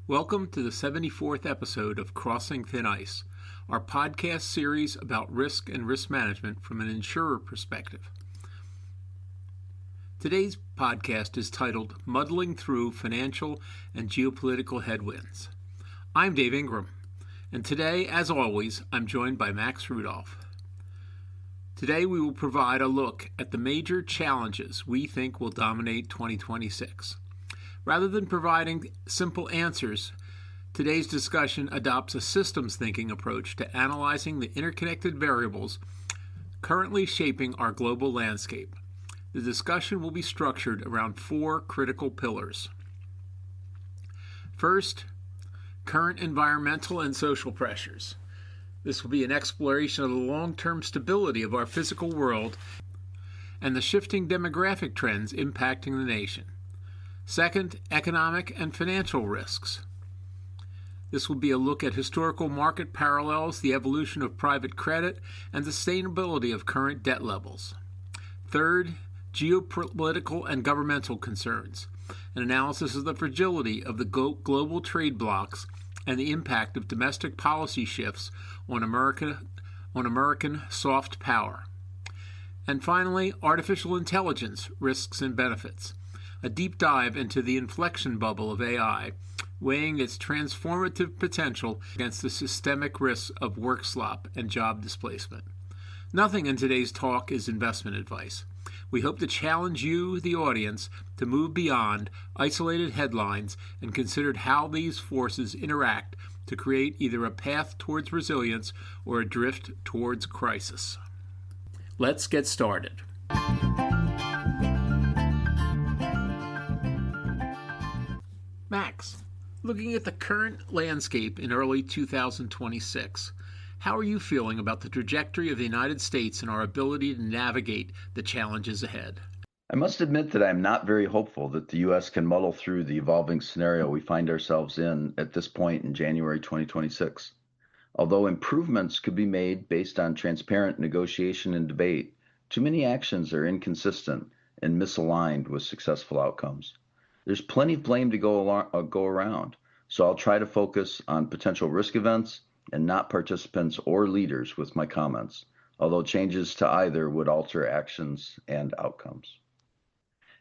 Welcome to the 74th episode of Crossing Thin Ice, our podcast series about risk and risk management from an insurer perspective. Today's podcast is titled Muddling Through Financial and Geopolitical Headwinds. I'm Dave Ingram, and today, as always, I'm joined by Max Rudolph. Today we will provide a look at the major challenges we think will dominate 2026. Rather than providing simple answers, today's discussion adopts a systems thinking approach to analyzing the interconnected variables currently shaping our global landscape. The discussion will be structured around four critical pillars. First, current environmental and social pressures. This will be an exploration of the long-term stability of our physical world and the shifting demographic trends impacting the nation. Second, economic and financial risks. This will be a look at historical market parallels, the evolution of private credit, and the sustainability of current debt levels. Third, geopolitical and governmental concerns, an analysis of the fragility of the global trade blocs and the impact of domestic policy shifts on American soft power. And finally, artificial intelligence, risks and benefits. A deep dive into the inflection bubble of AI, weighing its transformative potential against the systemic risks of work slop and job displacement. Nothing in today's talk is investment advice. We hope to challenge you, the audience, to move beyond isolated headlines and consider how these forces interact to create either a path towards resilience or a drift towards crisis. Let's get started. Max, looking at the current landscape in early 2026, how are you feeling about the trajectory of the United States and our ability to navigate the challenges ahead? I must admit that I'm not very hopeful that the U.S. can muddle through the evolving scenario we find ourselves in at this point in January 2026. Although improvements could be made based on transparent negotiation and debate, too many actions are inconsistent and misaligned with successful outcomes. There's plenty of blame to go around, so I'll try to focus on potential risk events and not participants or leaders with my comments, although changes to either would alter actions and outcomes.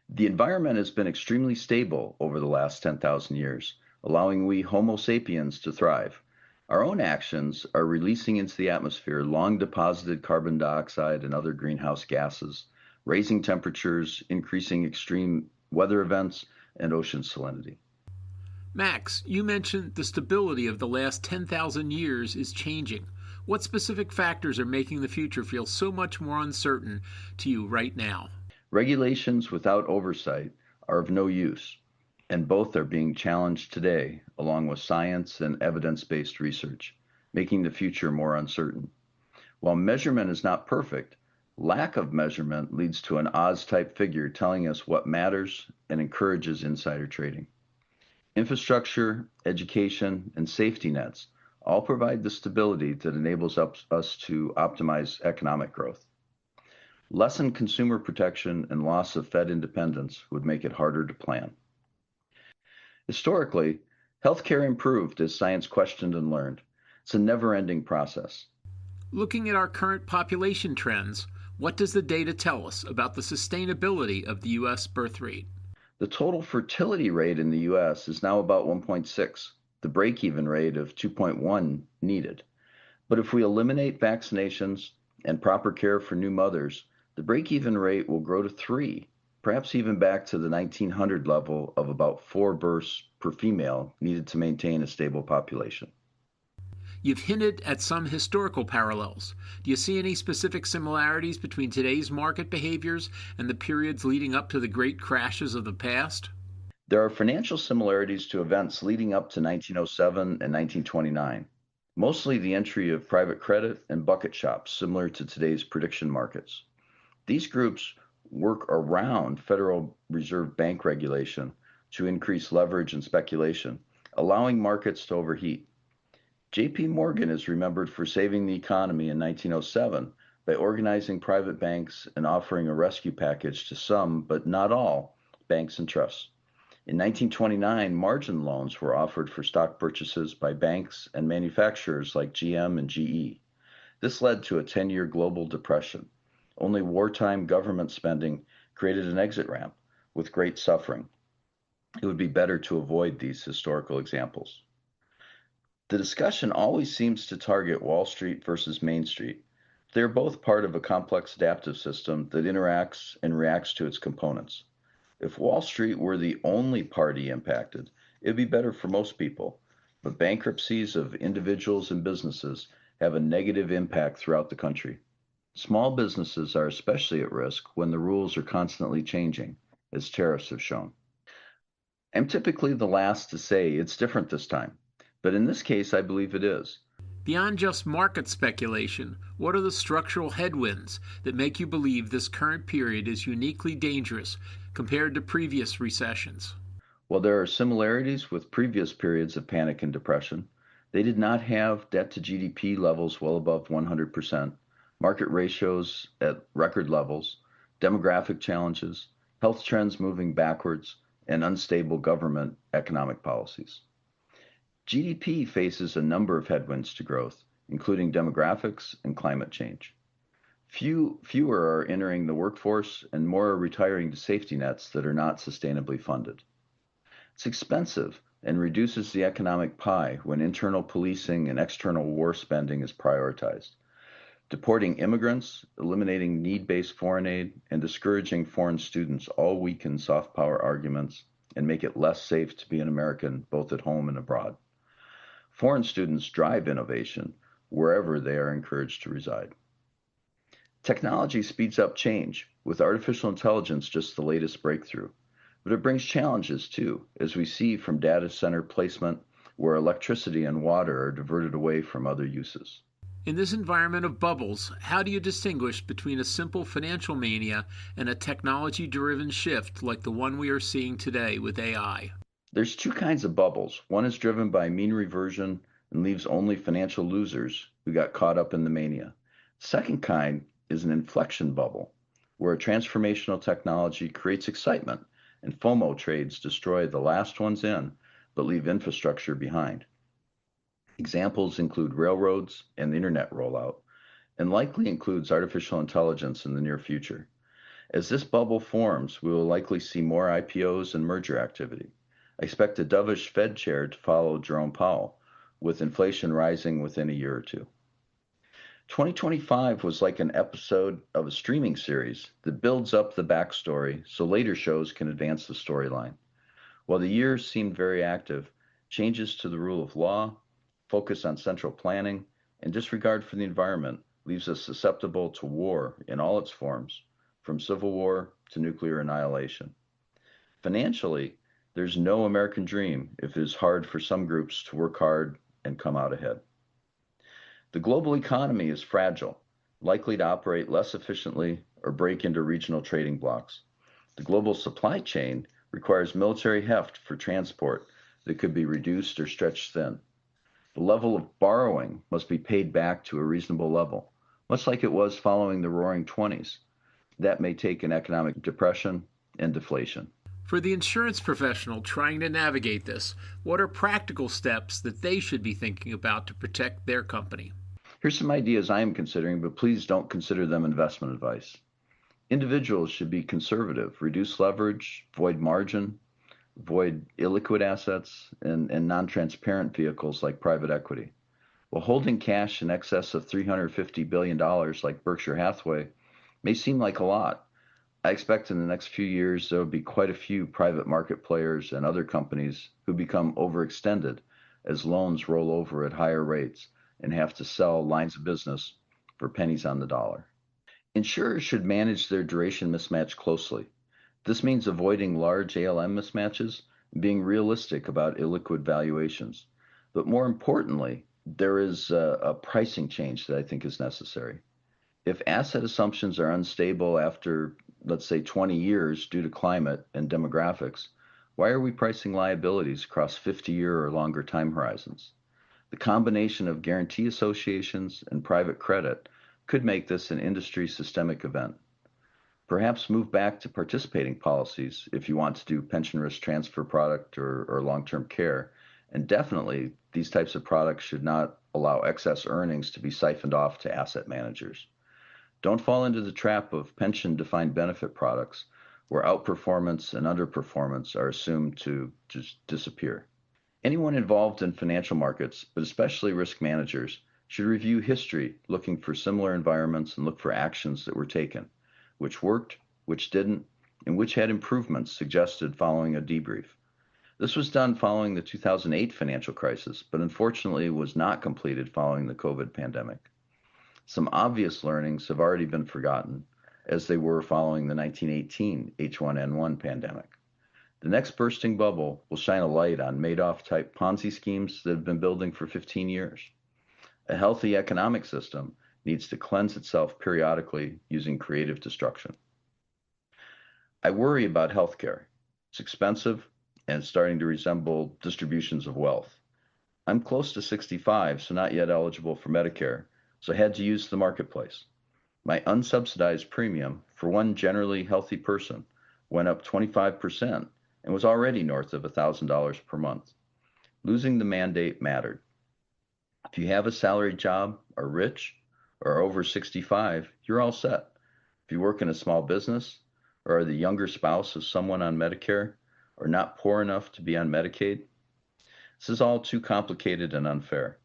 The environment has been extremely stable over the last 10,000 years, allowing we Homo sapiens to thrive. Our own actions are releasing into the atmosphere long deposited carbon dioxide and other greenhouse gases, raising temperatures, increasing extreme weather events, and ocean salinity. Max, you mentioned the stability of the last 10,000 years is changing. What specific factors are making the future feel so much more uncertain to you right now? Regulations without oversight are of no use, and both are being challenged today, along with science and evidence-based research, making the future more uncertain. While measurement is not perfect, lack of measurement leads to an Oz-type figure telling us what matters and encourages insider trading. Infrastructure, education, and safety nets all provide the stability that enables us to optimize economic growth. Lessened consumer protection and loss of Fed independence would make it harder to plan. Historically, healthcare improved as science questioned and learned. It's a never-ending process. Looking at our current population trends, what does the data tell us about the sustainability of the U.S. birth rate? The total fertility rate in the U.S. is now about 1.6, the break-even rate of 2.1 needed. But if we eliminate vaccinations and proper care for new mothers, the break-even rate will grow to 3, perhaps even back to the 1900 level of about 4 births per female needed to maintain a stable population. You've hinted at some historical parallels. Do you see any specific similarities between today's market behaviors and the periods leading up to the great crashes of the past? There are financial similarities to events leading up to 1907 and 1929, mostly the entry of private credit and bucket shops similar to today's prediction markets. These groups work around Federal Reserve Bank regulation to increase leverage and speculation, allowing markets to overheat. J.P. Morgan is remembered for saving the economy in 1907 by organizing private banks and offering a rescue package to some, but not all, banks and trusts. In 1929, margin loans were offered for stock purchases by banks and manufacturers like GM and GE. This led to a 10-year global depression. Only wartime government spending created an exit ramp with great suffering. It would be better to avoid these historical examples. The discussion always seems to target Wall Street versus Main Street. They are both part of a complex adaptive system that interacts and reacts to its components. If Wall Street were the only party impacted, it would be better for most people, but bankruptcies of individuals and businesses have a negative impact throughout the country. Small businesses are especially at risk when the rules are constantly changing, as tariffs have shown. I'm typically the last to say it's different this time, but in this case, I believe it is. Beyond just market speculation, what are the structural headwinds that make you believe this current period is uniquely dangerous compared to previous recessions? While there are similarities with previous periods of panic and depression, they did not have debt to GDP levels well above 100%, market ratios at record levels, demographic challenges, health trends moving backwards, and unstable government economic policies. GDP faces a number of headwinds to growth, including demographics and climate change. Fewer are entering the workforce and more are retiring to safety nets that are not sustainably funded. It's expensive and reduces the economic pie when internal policing and external war spending is prioritized. Deporting immigrants, eliminating need-based foreign aid, and discouraging foreign students all weaken soft power arguments and make it less safe to be an American both at home and abroad. Foreign students drive innovation wherever they are encouraged to reside. Technology speeds up change, with artificial intelligence just the latest breakthrough. But it brings challenges too, as we see from data center placement where electricity and water are diverted away from other uses. In this environment of bubbles, how do you distinguish between a simple financial mania and a technology-driven shift like the one we are seeing today with AI? There's two kinds of bubbles. One is driven by mean reversion and leaves only financial losers who got caught up in the mania. The second kind is an inflection bubble, where a transformational technology creates excitement and FOMO trades destroy the last ones in, but leave infrastructure behind. Examples include railroads and the internet rollout, and likely includes artificial intelligence in the near future. As this bubble forms, we will likely see more IPOs and merger activity. I expect a dovish Fed chair to follow Jerome Powell, with inflation rising within a year or two. 2025 was like an episode of a streaming series that builds up the backstory so later shows can advance the storyline. While the year seemed very active, changes to the rule of law, focus on central planning, and disregard for the environment leaves us susceptible to war in all its forms, from civil war to nuclear annihilation. Financially, there's no American dream if it is hard for some groups to work hard and come out ahead. The global economy is fragile, likely to operate less efficiently or break into regional trading blocs. The global supply chain requires military heft for transport that could be reduced or stretched thin. The level of borrowing must be paid back to a reasonable level, much like it was following the Roaring '20s. That may take an economic depression and deflation. For the insurance professional trying to navigate this, what are practical steps that they should be thinking about to protect their company? Here's some ideas I am considering, but please don't consider them investment advice. Individuals should be conservative, reduce leverage, void margin, avoid illiquid assets, and non-transparent vehicles like private equity. While holding cash in excess of $350 billion like Berkshire Hathaway may seem like a lot, I expect in the next few years there will be quite a few private market players and other companies who become overextended as loans roll over at higher rates and have to sell lines of business for pennies on the dollar. Insurers should manage their duration mismatch closely. This means avoiding large ALM mismatches and being realistic about illiquid valuations. But more importantly, there is a pricing change that I think is necessary. If asset assumptions are unstable after, let's say, 20 years due to climate and demographics, why are we pricing liabilities across 50-year or longer time horizons? The combination of guarantee associations and private credit could make this an industry systemic event. Perhaps move back to participating policies if you want to do pension risk transfer product or long-term care. And definitely, these types of products should not allow excess earnings to be siphoned off to asset managers. Don't fall into the trap of pension defined benefit products where outperformance and underperformance are assumed to just disappear. Anyone involved in financial markets, but especially risk managers, should review history, looking for similar environments and look for actions that were taken, which worked, which didn't, and which had improvements suggested following a debrief. This was done following the 2008 financial crisis, but unfortunately was not completed following the COVID pandemic. Some obvious learnings have already been forgotten, as they were following the 1918 H1N1 pandemic. The next bursting bubble will shine a light on Madoff-type Ponzi schemes that have been building for 15 years. A healthy economic system needs to cleanse itself periodically using creative destruction. I worry about healthcare. It's expensive and starting to resemble distributions of wealth. I'm close to 65, so not yet eligible for Medicare, so I had to use the marketplace. My unsubsidized premium for one generally healthy person went up 25% and was already north of $1,000 per month. Losing the mandate mattered. If you have a salaried job, are rich, or are over 65, you're all set. If you work in a small business, or are the younger spouse of someone on Medicare, or not poor enough to be on Medicaid, this is all too complicated and unfair.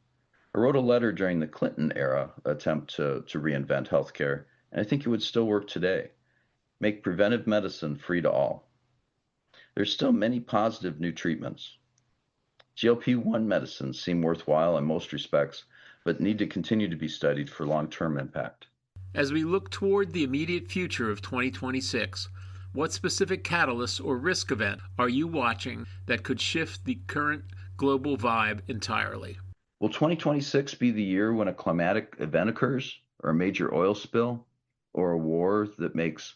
I wrote a letter during the Clinton era attempt to reinvent healthcare, and I think it would still work today. Make preventive medicine free to all. There's still many positive new treatments. GLP-1 medicines seem worthwhile in most respects, but need to continue to be studied for long-term impact. As we look toward the immediate future of 2026, what specific catalysts or risk event are you watching that could shift the current global vibe entirely? Will 2026 be the year when a climatic event occurs, or a major oil spill, or a war that makes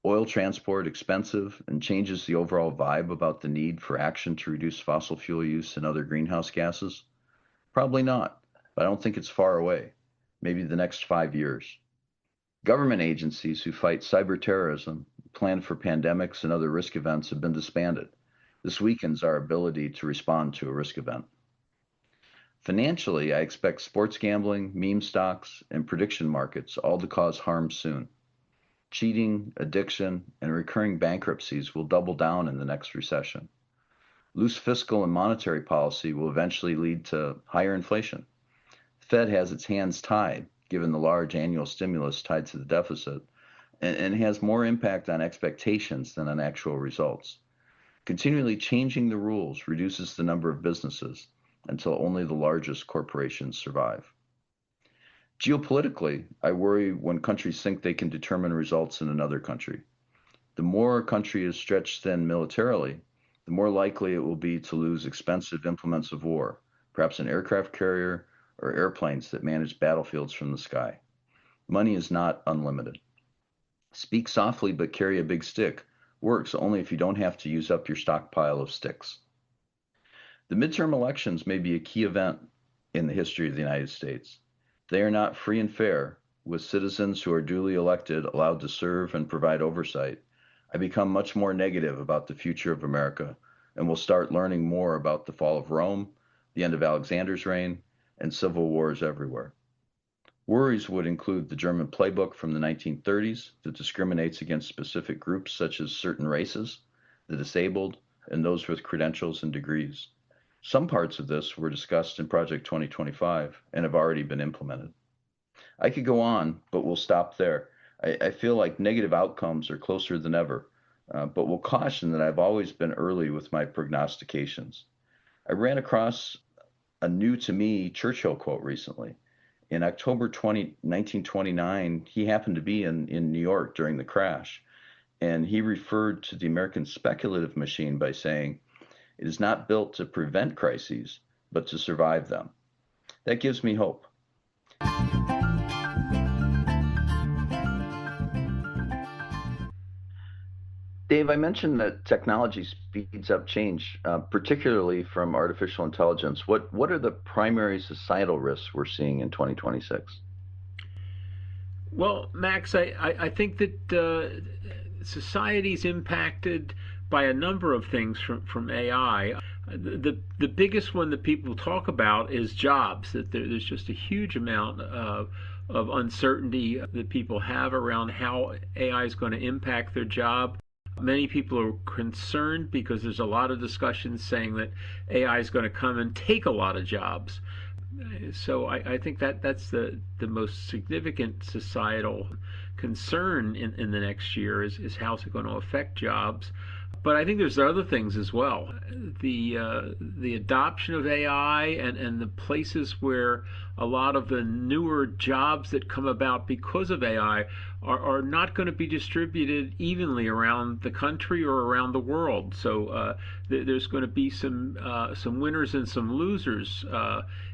oil transport expensive and changes the overall vibe about the need for action to reduce fossil fuel use and other greenhouse gases? Probably not, but I don't think it's far away, maybe the next 5 years. Government agencies who fight cyber terrorism, plan for pandemics and other risk events have been disbanded. This weakens our ability to respond to a risk event. Financially, I expect sports gambling, meme stocks, and prediction markets all to cause harm soon. Cheating, addiction, and recurring bankruptcies will double down in the next recession. Loose fiscal and monetary policy will eventually lead to higher inflation. The Fed has its hands tied, given the large annual stimulus tied to the deficit, and has more impact on expectations than on actual results. Continually changing the rules reduces the number of businesses until only the largest corporations survive. Geopolitically, I worry when countries think they can determine results in another country. The more a country is stretched thin militarily, the more likely it will be to lose expensive implements of war, perhaps an aircraft carrier or airplanes that manage battlefields from the sky. Money is not unlimited. Speak softly but carry a big stick works only if you don't have to use up your stockpile of sticks. The midterm elections may be a key event in the history of the United States. They are not free and fair, with citizens who are duly elected allowed to serve and provide oversight. I become much more negative about the future of America and will start learning more about the fall of Rome, the end of Alexander's reign, and civil wars everywhere. Worries would include the German playbook from the 1930s that discriminates against specific groups such as certain races, the disabled, and those with credentials and degrees. Some parts of this were discussed in Project 2025 and have already been implemented. I could go on, but we'll stop there. I feel like negative outcomes are closer than ever, but will caution that I've always been early with my prognostications. I ran across a new to me Churchill quote recently. In October 1929, he happened to be in New York during the crash, and he referred to the American speculative machine by saying, "It is not built to prevent crises, but to survive them." That gives me hope. Dave, I mentioned that technology speeds up change, particularly from artificial intelligence. What are the primary societal risks we're seeing in 2026? Well, Max, I think that society's impacted by a number of things from AI. The biggest one that people talk about is jobs. That there's just a huge amount of uncertainty that people have around how AI is going to impact their job. Many people are concerned because there's a lot of discussions saying that AI is going to come and take a lot of jobs. So I think that's the most significant societal concern in the next year is how's it going to affect jobs. But I think there's other things as well. The adoption of AI and the places where a lot of the newer jobs that come about because of AI are not going to be distributed evenly around the country or around the world. So there's going to be some winners and some losers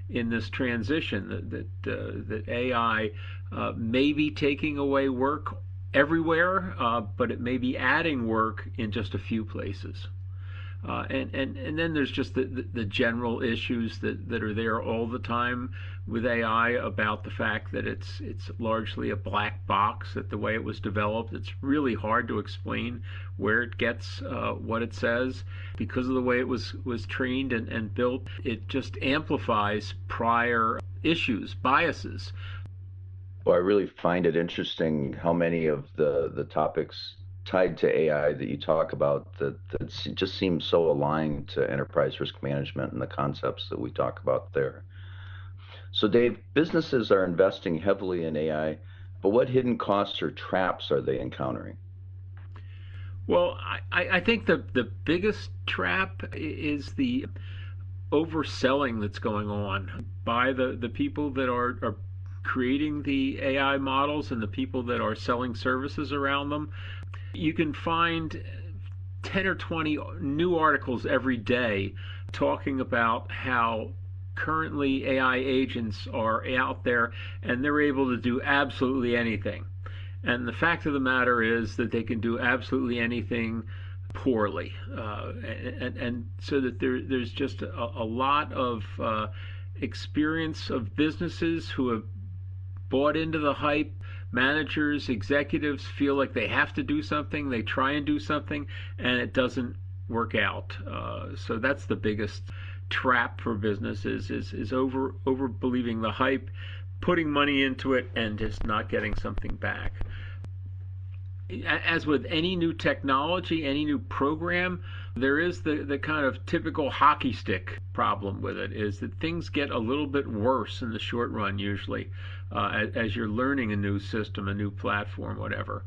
in this transition. That AI may be taking away work everywhere, but it may be adding work in just a few places. And then there's just the general issues that are there all the time with AI about the fact that it's largely a black box, that the way it was developed, it's really hard to explain where it gets what it says. Because of the way it was trained and built, it just amplifies prior issues, biases. Well, I really find it interesting how many of the topics tied to AI that you talk about that just seem so aligned to enterprise risk management and the concepts that we talk about there. So, Dave, businesses are investing heavily in AI, but what hidden costs or traps are they encountering? Well, I think the biggest trap is the overselling that's going on by the people that are creating the AI models and the people that are selling services around them. You can find 10 or 20 new articles every day talking about how currently AI agents are out there and they're able to do absolutely anything. And the fact of the matter is that they can do absolutely anything poorly. And so that there's just a lot of experience of businesses who have bought into the hype. Managers, executives feel like they have to do something, they try and do something, and it doesn't work out. So that's the biggest trap for businesses is over believing the hype, putting money into it, and just not getting something back. As with any new technology, any new program, there is the kind of typical hockey stick problem with it, is that things get a little bit worse in the short run usually as you're learning a new system, a new platform, whatever.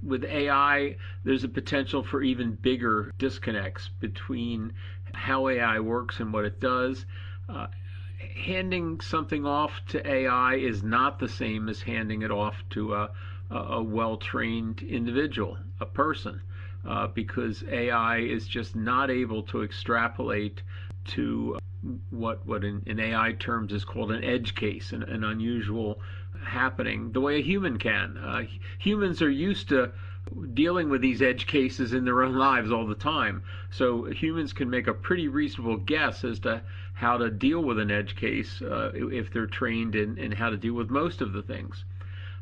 With AI, there's a potential for even bigger disconnects between how AI works and what it does. Handing something off to AI is not the same as handing it off to a well-trained individual, a person, because AI is just not able to extrapolate to what in AI terms is called an edge case, an unusual happening, the way a human can. Humans are used to dealing with these edge cases in their own lives all the time, so humans can make a pretty reasonable guess as to how to deal with an edge case if they're trained in how to deal with most of the things.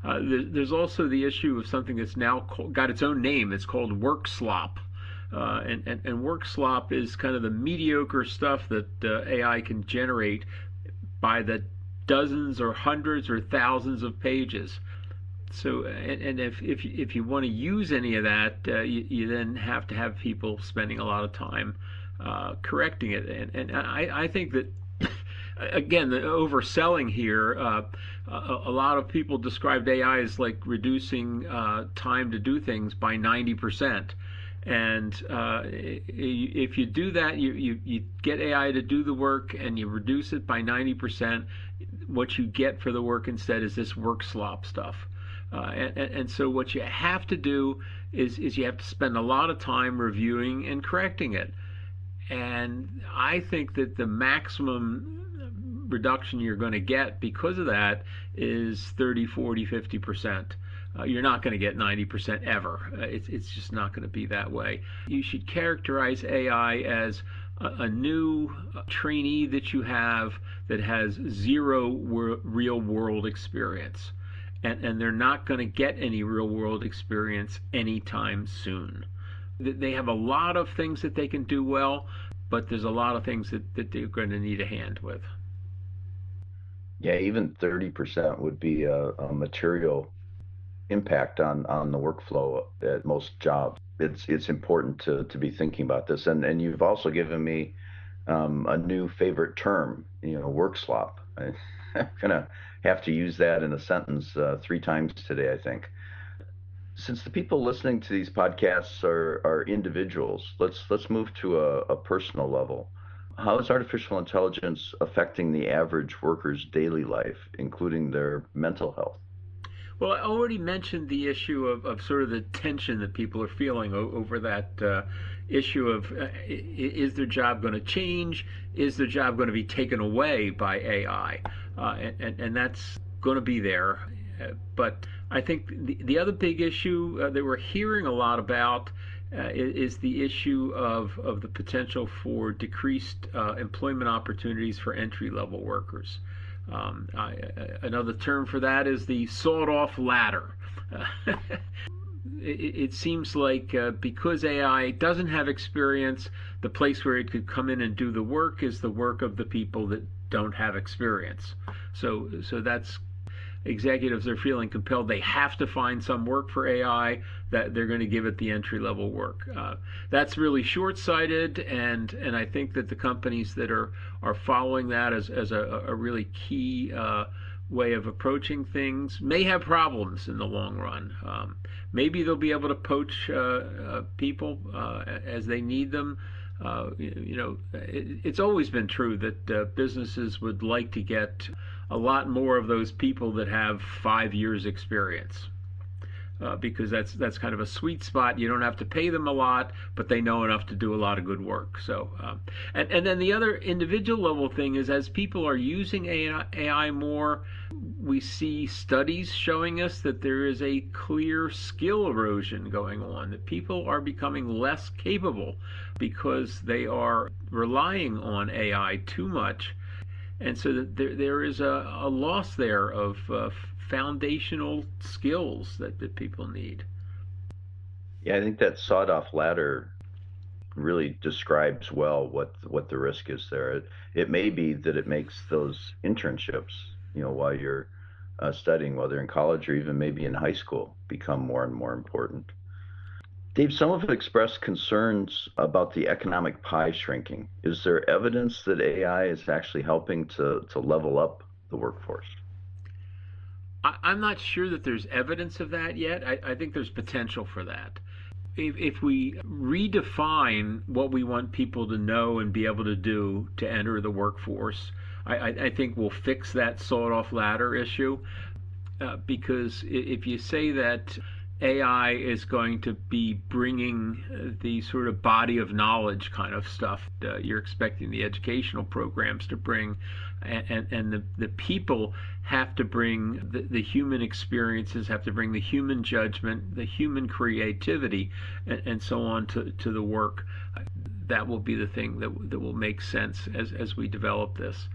There's also the issue of something that's now got its own name. It's called work slop. And work slop is kind of the mediocre stuff that AI can generate by the dozens or hundreds or thousands of pages. So, and if you want to use any of that, you then have to have people spending a lot of time correcting it. And I think that, again, the overselling here, a lot of people described AI as like reducing time to do things by 90%. And if you do that, you get AI to do the work and you reduce it by 90%. What you get for the work instead is this work slop stuff. And so what you have to do is you have to spend a lot of time reviewing and correcting it. And I think that the maximum reduction you're going to get because of that is 30, 40, 50%. You're not going to get 90% ever. It's just not going to be that way. You should characterize AI as a new trainee that you have that has zero real world experience. and they're not going to get any real world experience anytime soon. They have a lot of things that they can do well, but there's a lot of things that they're going to need a hand with. Yeah, even 30% would be a material impact on the workflow at most jobs. It's important to be thinking about this. And you've also given me a new favorite term, work slop. I'm gonna have to use that in a sentence 3 times today, I think. Since the people listening to these podcasts are individuals, let's move to a personal level. How is artificial intelligence affecting the average worker's daily life, including their mental health? Well, I already mentioned the issue of sort of the tension that people are feeling over that issue of is their job going to change? Is their job going to be taken away by AI? And that's going to be there. But I think the other big issue that we're hearing a lot about is the issue of the potential for decreased employment opportunities for entry level workers. Another term for that is the sawed off ladder. It seems like because AI doesn't have experience, the place where it could come in and do the work is the work of the people that don't have experience. So that's executives are feeling compelled they have to find some work for AI that they're going to give it the entry level work. That's really short sighted, and I think that the companies that are following that as a really key way of approaching things may have problems in the long run. Maybe they'll be able to poach people as they need them. It's always been true that businesses would like to get a lot more of those people that have 5 years experience. Because that's kind of a sweet spot. You don't have to pay them a lot, but they know enough to do a lot of good work. So, and then the other individual level thing is as people are using AI more, we see studies showing us that there is a clear skill erosion going on, that people are becoming less capable because they are relying on AI too much. And so that there is a loss there of foundational skills that people need. Yeah, I think that sawed-off ladder really describes well what the risk is there. It may be that it makes those internships, while you're studying, whether in college or even maybe in high school, become more and more important. Dave, some have expressed concerns about the economic pie shrinking. Is there evidence that AI is actually helping to level up the workforce? I'm not sure that there's evidence of that yet. I think there's potential for that. If we redefine what we want people to know and be able to do to enter the workforce, I think we'll fix that sawed off ladder issue. Because if you say that AI is going to be bringing the sort of body of knowledge kind of stuff you're expecting the educational programs to bring, and the people have to bring the human experiences, have to bring the human judgment, the human creativity, and so on to the work. That will be the thing that will make sense as we develop this.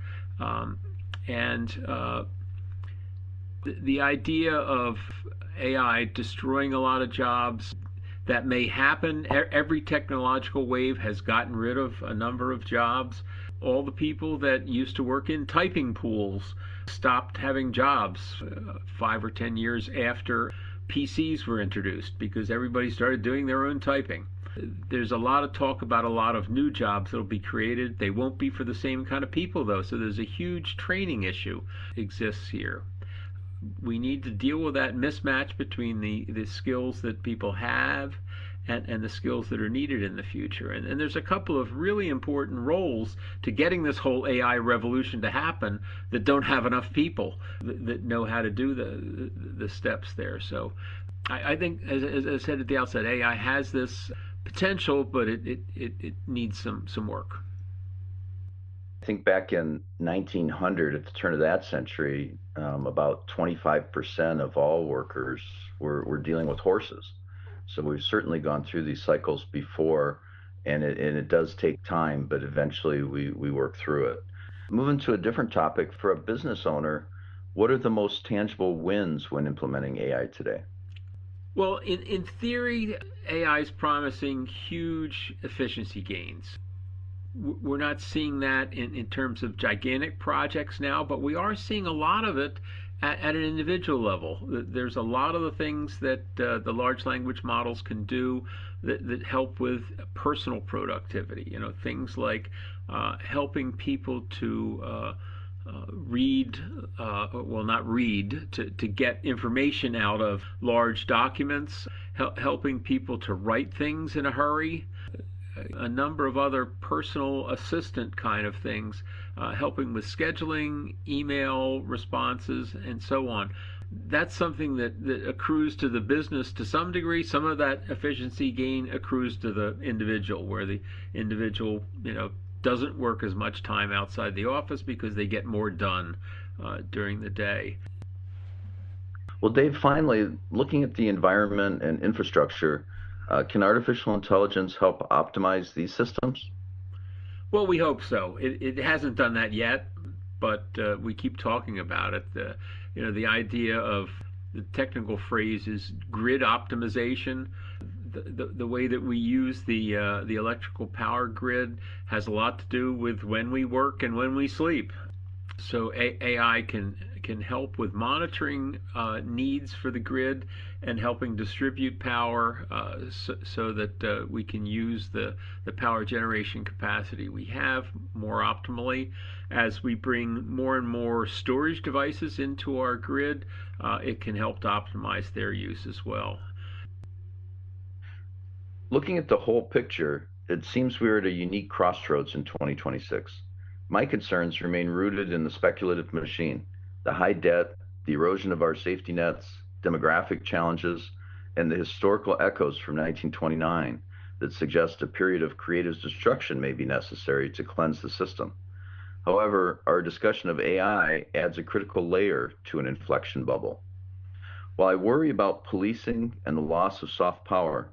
The idea of AI destroying a lot of jobs, that may happen. Every technological wave has gotten rid of a number of jobs. All the people that used to work in typing pools stopped having jobs 5 or 10 years after PCs were introduced because everybody started doing their own typing. There's a lot of talk about a lot of new jobs that will be created. They won't be for the same kind of people, though, so there's a huge training issue exists here. We need to deal with that mismatch between the skills that people have and the skills that are needed in the future. And there's a couple of really important roles to getting this whole AI revolution to happen that don't have enough people that know how to do the steps there. So I think, as I said at the outset, AI has this potential, but it needs some work. I think back in 1900, at the turn of that century, about 25% of all workers were dealing with horses. So we've certainly gone through these cycles before, and it does take time, but eventually we work through it. Moving to a different topic, for a business owner, What are the most tangible wins when implementing AI today? Well, in theory, AI is promising huge efficiency gains. We're not seeing that in terms of gigantic projects now, but we are seeing a lot of it at an individual level. There's a lot of the things that the large language models can do that help with personal productivity. You know, things like helping people to read, well, not read, to get information out of large documents, helping people to write things in a hurry, a number of other personal assistant kind of things, helping with scheduling, email responses, and so on. That's something that accrues to the business to some degree. Some of that efficiency gain accrues to the individual, where the individual, doesn't work as much time outside the office because they get more done during the day. Well, Dave, finally, looking at the environment and infrastructure, can artificial intelligence help optimize these systems? Well, we hope so. It hasn't done that yet, but we keep talking about it. The idea of the technical phrase is grid optimization. The way that we use the electrical power grid has a lot to do with when we work and when we sleep. So AI can help with monitoring needs for the grid and helping distribute power so that we can use the power generation capacity we have more optimally. As we bring more and more storage devices into our grid, it can help to optimize their use as well. Looking at the whole picture, it seems we're at a unique crossroads in 2026. My concerns remain rooted in the speculative machine, the high debt, the erosion of our safety nets, demographic challenges, and the historical echoes from 1929 that suggest a period of creative destruction may be necessary to cleanse the system. However, our discussion of AI adds a critical layer to an inflection bubble. While I worry about policing and the loss of soft power,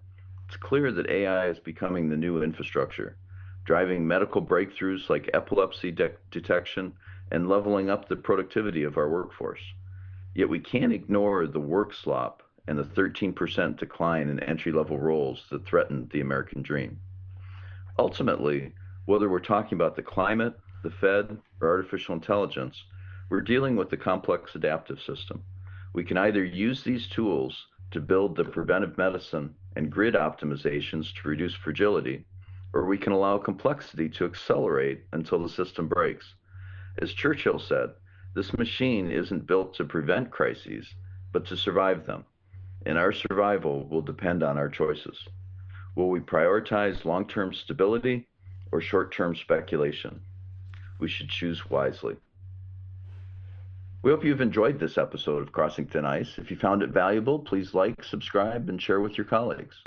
it's clear that AI is becoming the new infrastructure, driving medical breakthroughs like epilepsy detection and leveling up the productivity of our workforce. Yet we can't ignore the work slop and the 13% decline in entry-level roles that threaten the American dream. Ultimately, whether we're talking about the climate, the Fed, or artificial intelligence, we're dealing with a complex adaptive system. We can either use these tools to build the preventive medicine and grid optimizations to reduce fragility, or we can allow complexity to accelerate until the system breaks. As Churchill said, this machine isn't built to prevent crises, but to survive them, and our survival will depend on our choices. Will we prioritize long-term stability or short-term speculation? We should choose wisely. We hope you've enjoyed this episode of Crossing Thin Ice. If you found it valuable, please like, subscribe, and share with your colleagues.